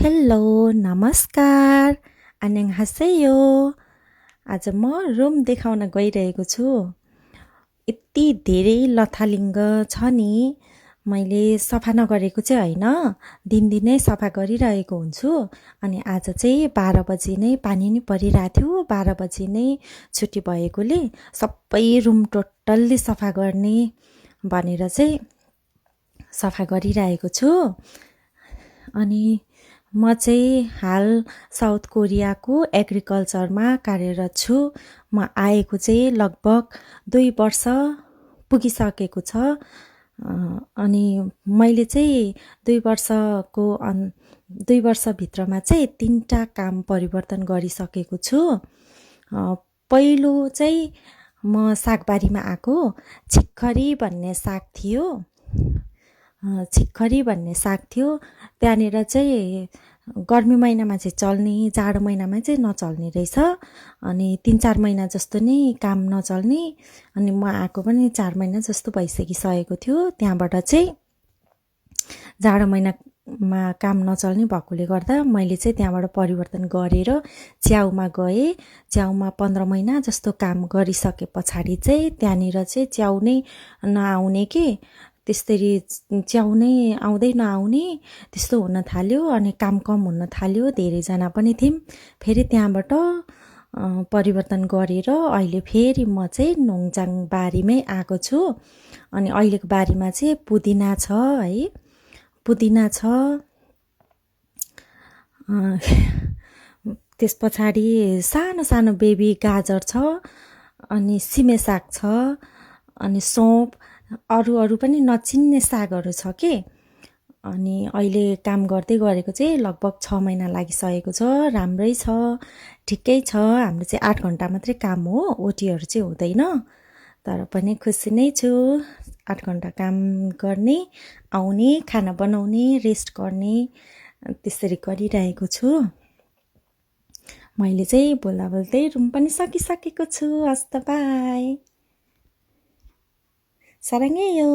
hello नमस्कार 안녕하세요 आज म रुम देखाउन गइरहेको छु यति धेरै लथालिङ्ग छ नि मैले सफा नगरेको चाहिँ होइन दिनदिनै सफा गरिरहेको हुन्छु अनि आज चाहिँ 12 बजी नै पानी नै परिरहेको थियो 12 बजी नै छुट्टी भएकोले सबै रुम टोटल्ली सफा गर्ने भनेर चाहिँ सफा गरिरहेको छु अनि म चाहिँ हाल साउथ कोरियाको एग्रिकल्चरमा कार्यरत छु म आएको चाहिँ लगभग 2 वर्ष पुगिसकेको छ अनि मैले चाहिँ 2 वर्षको 2 वर्षभित्रमा चाहिँ 3टा काम परिवर्तन गरिसकेको छु पहिलो चाहिँ म सागबारीमा आएको छिक्खरी भन्ने साग थियो छिक्खरी भन्ने साग थियो त्यहाँनिर चाहिँ गर्मी महिनामा चाहिँ चल्ने जाडो महिनामा चाहिँ नचल्ने रहेछ अनि 3-4 महिना जस्तो नै काम नचल्ने अनि म आएको पनि 4 महिना जस्तो भइसकिसकेको थियो त्यहाँबाट चाहिँ जाडो महिनामा काम नचल्ने भएकोले गर्दा मैले चाहिँ त्यहाँबाट परिवर्तन गरेर च्याउमा गएँ च्याउमा 15 महिना जस्तो काम गरिसके पछाडि चाहिँ त्यहाँनिर चाहिँ च्याउ नै नआउने के त्यसरी च्याउ नै आउँदै नआउने त्यस्तो हुन थाल्यो अनि काम कम हुन थाल्यो धेरैजना पनि थियौँ फेरि त्यहाँबाट परिवर्तन गरेर अहिले फेरि म चाहिँ नोङजाङ बारीमै आएको छु अनि अहिलेको बारीमा चाहिँ पुदिना छ है पुदिना छ त्यस पछाडि सानो सानो बेबी गाजर छ अनि सिमे साग छ अनि सौंफ अरू पनि नचिन्ने सागहरू छ के अनि अहिले काम गर्दै गरेको चाहिँ लगभग 6 महिना लागिसकेको छ राम्रै छ ठिकै छ हाम्रो चाहिँ 8 घण्टा मात्रै काम हो ओटीहरू चाहिँ हुँदैन तर पनि खुसी नै छु 8 घण्टा काम गर्ने आउने खाना बनाउने रेस्ट गर्ने त्यसरी गरिरहेको छु मैले चाहिँ बोल्दा बोल्दै रुम पनि सकिसकेको छु हस् त बाई 사랑해요